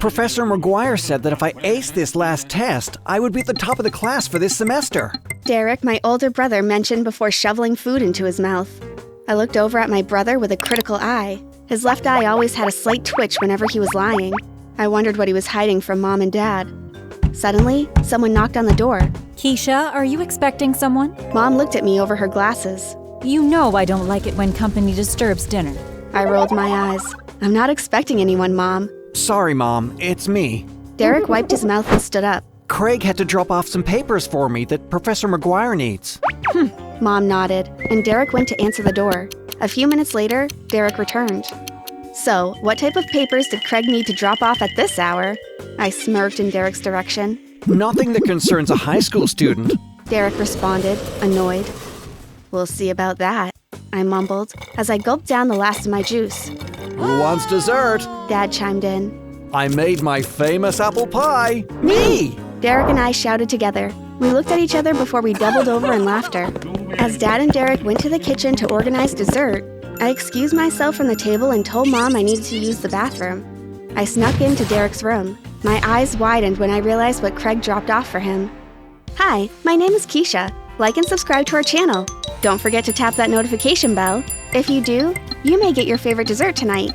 Professor McGuire said that if I aced this last test, I would be at the top of the class for this semester. Derek, my older brother, mentioned before shoveling food into his mouth. I looked over at my brother with a critical eye. His left eye always had a slight twitch whenever he was lying. I wondered what he was hiding from Mom and Dad. Suddenly, someone knocked on the door. Keisha, are you expecting someone? Mom looked at me over her glasses. You know I don't like it when company disturbs dinner. I rolled my eyes. I'm not expecting anyone, Mom. Sorry, Mom, it's me. Derek wiped his mouth and stood up. Craig had to drop off some papers for me that Professor McGuire needs. Mom nodded, and Derek went to answer the door. A few minutes later, Derek returned. So, what type of papers did Craig need to drop off at this hour? I smirked in Derek's direction. Nothing that concerns a high school student. Derek responded, annoyed. We'll see about that, I mumbled, as I gulped down the last of my juice. Who wants dessert? Dad chimed in. I made my famous apple pie. Me! Derek and I shouted together. We looked at each other before we doubled over in laughter. As Dad and Derek went to the kitchen to organize dessert, I excused myself from the table and told Mom I needed to use the bathroom. I snuck into Derek's room. My eyes widened when I realized what Craig dropped off for him. Hi, my name is Keisha. Like and subscribe to our channel. Don't forget to tap that notification bell. If you do, you may get your favorite dessert tonight.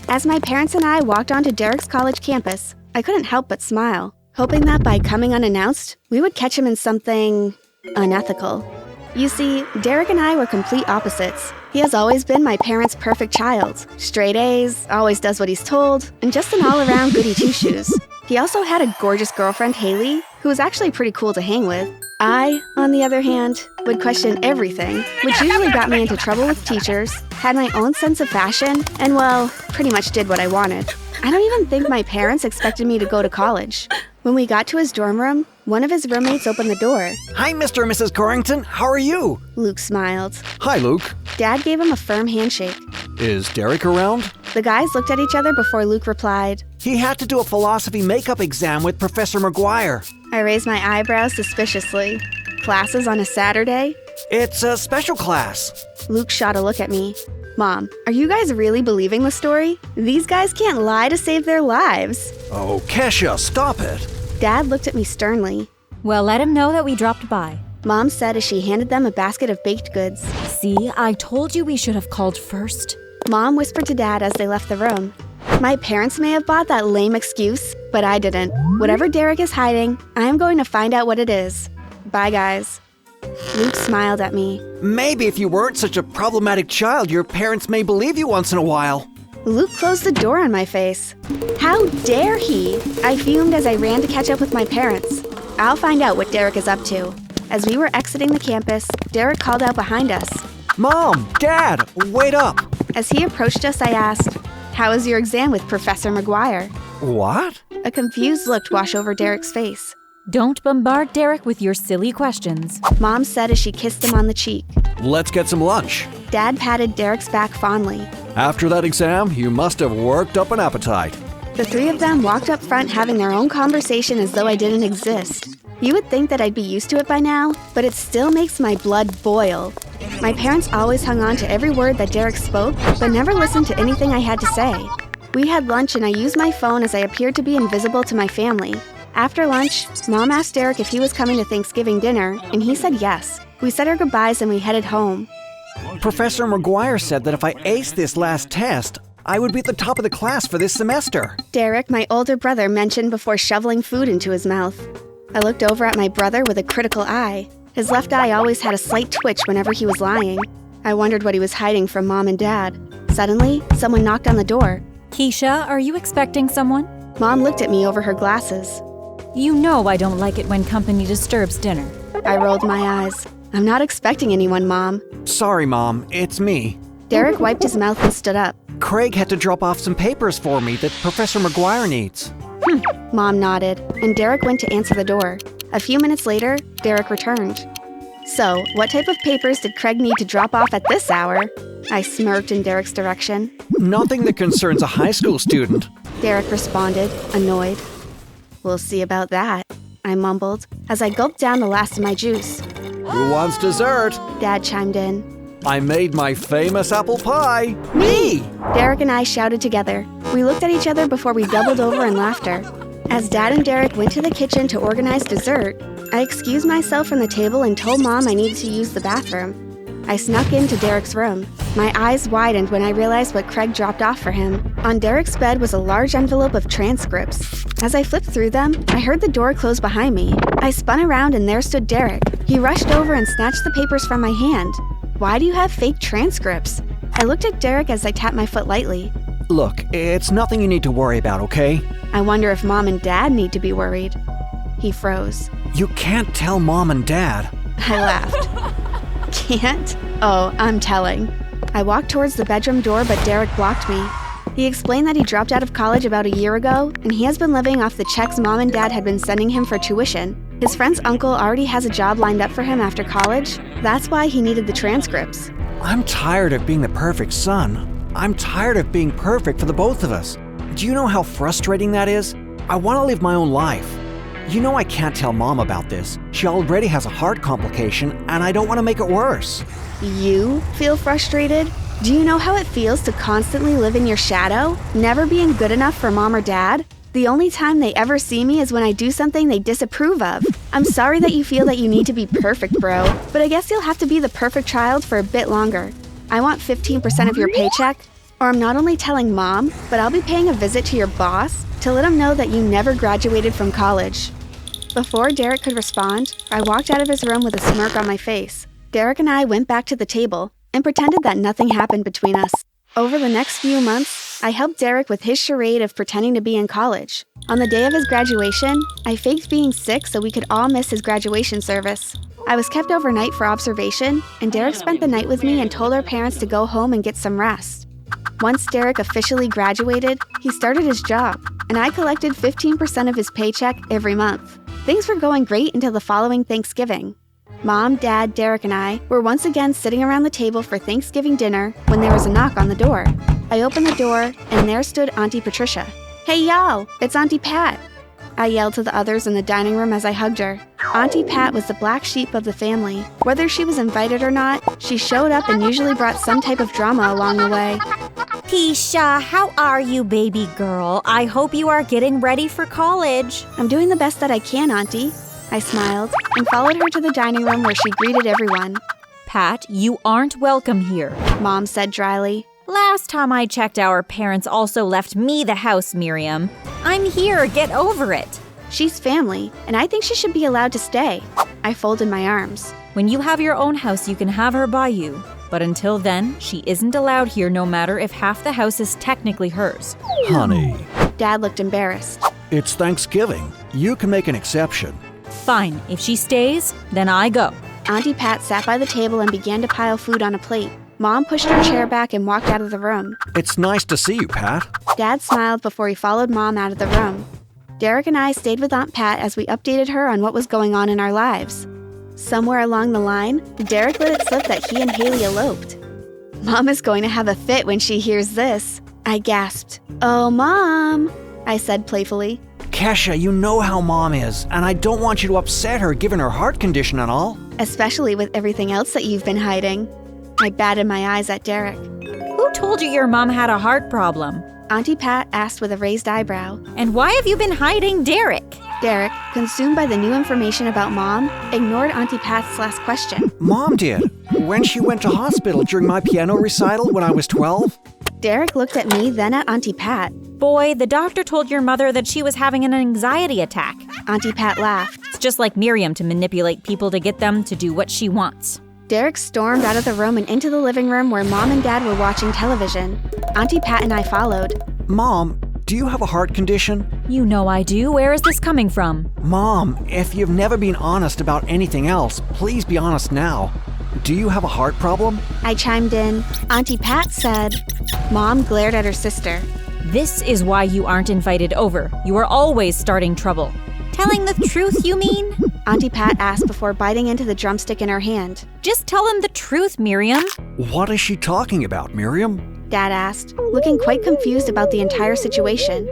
As my parents and I walked onto Derek's college campus, I couldn't help but smile, hoping that by coming unannounced, we would catch him in something unethical. You see, Derek and I were complete opposites. He has always been my parents' perfect child. Straight A's, always does what he's told, and just an all-around goody two-shoes. He also had a gorgeous girlfriend, Haley, who was actually pretty cool to hang with. I, on the other hand, would question everything, which usually got me into trouble with teachers, had my own sense of fashion, and well, pretty much did what I wanted. I don't even think my parents expected me to go to college. When we got to his dorm room, one of his roommates opened the door. Hi, Mr. and Mrs. Corrington. How are you? Luke smiled. Hi, Luke. Dad gave him a firm handshake. Is Derek around? The guys looked at each other before Luke replied. He had to do a philosophy makeup exam with Professor McGuire. I raised my eyebrows suspiciously. Classes on a Saturday? It's a special class. Luke shot a look at me. Mom, are you guys really believing the story? These guys can't lie to save their lives. Oh, Kesha, stop it. Dad looked at me sternly. Well, let him know that we dropped by. Mom said as she handed them a basket of baked goods. See, I told you we should have called first. Mom whispered to Dad as they left the room. My parents may have bought that lame excuse, but I didn't. Whatever Derek is hiding, I am going to find out what it is. Bye, guys. Luke smiled at me. Maybe if you weren't such a problematic child, your parents may believe you once in a while. Luke closed the door on my face. How dare he? I fumed as I ran to catch up with my parents. I'll find out what Derek is up to. As we were exiting the campus, Derek called out behind us. Mom, Dad, wait up. As he approached us, I asked, "How was your exam with Professor McGuire?" What? A confused look washed over Derek's face. Don't bombard Derek with your silly questions. Mom said as she kissed him on the cheek. Let's get some lunch. Dad patted Derek's back fondly. After that exam, you must have worked up an appetite. The three of them walked up front having their own conversation as though I didn't exist. You would think that I'd be used to it by now, but it still makes my blood boil. My parents always hung on to every word that Derek spoke, but never listened to anything I had to say. We had lunch and I used my phone as I appeared to be invisible to my family. After lunch, Mom asked Derek if he was coming to Thanksgiving dinner, and he said yes. We said our goodbyes and we headed home. Professor McGuire said that if I aced this last test, I would be at the top of the class for this semester. Derek, my older brother, mentioned before shoveling food into his mouth. I looked over at my brother with a critical eye. His left eye always had a slight twitch whenever he was lying. I wondered what he was hiding from Mom and Dad. Suddenly, someone knocked on the door. Keisha, are you expecting someone? Mom looked at me over her glasses. You know I don't like it when company disturbs dinner. I rolled my eyes. I'm not expecting anyone, Mom. Sorry, Mom, it's me. Derek wiped his mouth and stood up. Craig had to drop off some papers for me that Professor McGuire needs. Mom nodded, and Derek went to answer the door. A few minutes later, Derek returned. So, what type of papers did Craig need to drop off at this hour? I smirked in Derek's direction. Nothing that concerns a high school student. Derek responded, annoyed. We'll see about that, I mumbled, as I gulped down the last of my juice. Who wants dessert? Dad chimed in. I made my famous apple pie. Me! Derek and I shouted together. We looked at each other before we doubled over in laughter. As Dad and Derek went to the kitchen to organize dessert, I excused myself from the table and told Mom I needed to use the bathroom. I snuck into Derek's room. My eyes widened when I realized what Craig dropped off for him. On Derek's bed was a large envelope of transcripts. As I flipped through them, I heard the door close behind me. I spun around and there stood Derek. He rushed over and snatched the papers from my hand. Why do you have fake transcripts? I looked at Derek as I tapped my foot lightly. Look, it's nothing you need to worry about, okay? I wonder if Mom and Dad need to be worried. He froze. You can't tell Mom and Dad. I laughed. Can't? Oh, I'm telling. I walked towards the bedroom door, but Derek blocked me. He explained that he dropped out of college about a year ago, and he has been living off the checks Mom and Dad had been sending him for tuition. His friend's uncle already has a job lined up for him after college. That's why he needed the transcripts. I'm tired of being the perfect son. I'm tired of being perfect for the both of us. Do you know how frustrating that is? I want to live my own life. You know I can't tell Mom about this. She already has a heart complication, and I don't want to make it worse. You feel frustrated? Do you know how it feels to constantly live in your shadow, never being good enough for Mom or Dad? The only time they ever see me is when I do something they disapprove of. I'm sorry that you feel that you need to be perfect, bro, but I guess you'll have to be the perfect child for a bit longer. I want 15% of your paycheck, or I'm not only telling Mom, but I'll be paying a visit to your boss to let him know that you never graduated from college. Before Derek could respond, I walked out of his room with a smirk on my face. Derek and I went back to the table and pretended that nothing happened between us. Over the next few months, I helped Derek with his charade of pretending to be in college. On the day of his graduation, I faked being sick so we could all miss his graduation service. I was kept overnight for observation, and Derek spent the night with me and told our parents to go home and get some rest. Once Derek officially graduated, he started his job, and I collected 15% of his paycheck every month. Things were going great until the following Thanksgiving. Mom, Dad, Derek, and I were once again sitting around the table for Thanksgiving dinner when there was a knock on the door. I opened the door, and there stood Auntie Patricia. "Hey y'all, it's Auntie Pat," I yelled to the others in the dining room as I hugged her. Auntie Pat was the black sheep of the family. Whether she was invited or not, she showed up and usually brought some type of drama along the way. Keisha, how are you, baby girl? I hope you are getting ready for college. "I'm doing the best that I can, Auntie," I smiled and followed her to the dining room where she greeted everyone. Pat, you aren't welcome here. Mom said dryly. Last time I checked, our parents also left me the house, Miriam. I'm here, get over it. "She's family, and I think she should be allowed to stay." I folded my arms. When you have your own house, you can have her by you. But until then, she isn't allowed here no matter if half the house is technically hers. Honey, Dad looked embarrassed. it's Thanksgiving. You can make an exception. Fine, if she stays, then I go. Auntie Pat sat by the table and began to pile food on a plate. Mom pushed her chair back and walked out of the room. It's nice to see you, Pat. Dad smiled before he followed Mom out of the room. Derek and I stayed with Aunt Pat as we updated her on what was going on in our lives. Somewhere along the line, Derek let it slip that he and Haley eloped. "Mom is going to have a fit when she hears this," I gasped. "Oh, Mom," I said playfully. Kesha, you know how Mom is, and I don't want you to upset her given her heart condition and all. "Especially with everything else that you've been hiding." I batted my eyes at Derek. Who told you your mom had a heart problem? Auntie Pat asked with a raised eyebrow. And why have you been hiding Derek? Derek, consumed by the new information about Mom, ignored Auntie Pat's last question. Mom did. When she went to hospital during my piano recital when I was 12. Derek looked at me, then at Auntie Pat. Boy, the doctor told your mother that she was having an anxiety attack. Auntie Pat laughed. It's just like Miriam to manipulate people to get them to do what she wants. Derek stormed out of the room and into the living room where Mom and Dad were watching television. Auntie Pat and I followed. Mom, do you have a heart condition? You know I do. Where is this coming from? Mom, if you've never been honest about anything else, please be honest now. Do you have a heart problem? I chimed in. Auntie Pat said. Mom glared at her sister. This is why you aren't invited over. You are always starting trouble. Telling the truth, you mean? Auntie Pat asked before biting into the drumstick in her hand. Just tell him the truth, Miriam. What is she talking about, Miriam? Dad asked, looking quite confused about the entire situation.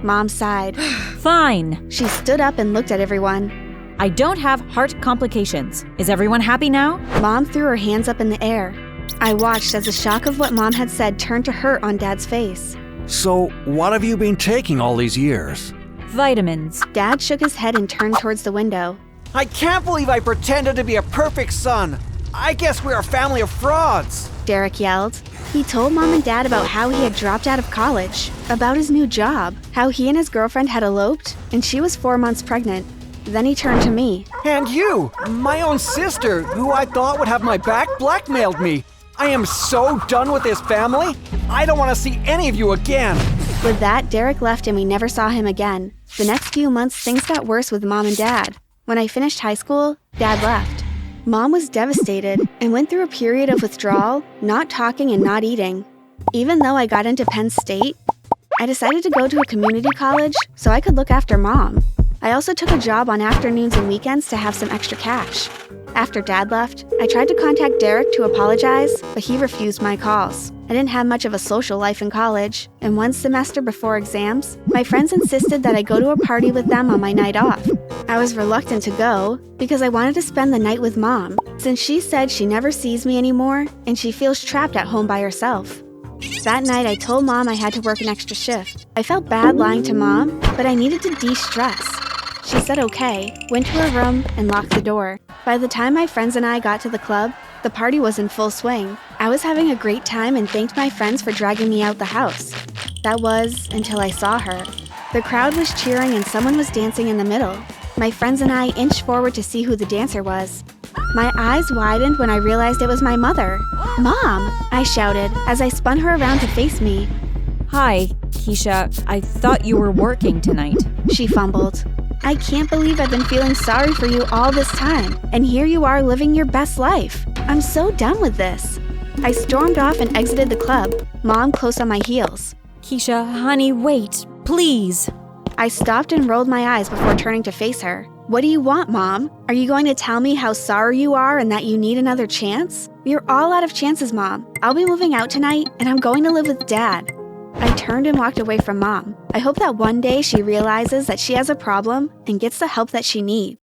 Mom sighed. Fine. She stood up and looked at everyone. I don't have heart complications. Is everyone happy now? Mom threw her hands up in the air. I watched as the shock of what Mom had said turned to hurt on Dad's face. So, what have you been taking all these years? Vitamins. Dad shook his head and turned towards the window. I can't believe I pretended to be a perfect son. I guess we're a family of frauds. Derek yelled. He told Mom and Dad about how he had dropped out of college, about his new job, how he and his girlfriend had eloped, and she was 4 months pregnant. Then he turned to me. And you, my own sister, who I thought would have my back, blackmailed me. I am so done with this family. I don't want to see any of you again. With that, Derek left and we never saw him again. The next few months, things got worse with Mom and Dad. When I finished high school, Dad left. Mom was devastated and went through a period of withdrawal, not talking and not eating. Even though I got into Penn State, I decided to go to a community college so I could look after Mom. I also took a job on afternoons and weekends to have some extra cash. After Dad left, I tried to contact Derek to apologize, but he refused my calls. I didn't have much of a social life in college, and one semester before exams, my friends insisted that I go to a party with them on my night off. I was reluctant to go because I wanted to spend the night with Mom, since she said she never sees me anymore and she feels trapped at home by herself. That night, I told Mom I had to work an extra shift. I felt bad lying to Mom, but I needed to de-stress. She said okay, went to her room, and locked the door. By the time my friends and I got to the club, the party was in full swing. I was having a great time and thanked my friends for dragging me out the house. That was until I saw her. The crowd was cheering and someone was dancing in the middle. My friends and I inched forward to see who the dancer was. My eyes widened when I realized it was my mother. "Mom!" I shouted as I spun her around to face me. Hi, Keisha. I thought you were working tonight. She fumbled. "I can't believe I've been feeling sorry for you all this time, and here you are living your best life. I'm so done with this." I stormed off and exited the club, Mom close on my heels. Keisha, honey, wait, please. I stopped and rolled my eyes before turning to face her. "What do you want, Mom? Are you going to tell me how sorry you are and that you need another chance? You're all out of chances, Mom. I'll be moving out tonight, and I'm going to live with Dad." I turned and walked away from Mom. I hope that one day she realizes that she has a problem and gets the help that she needs.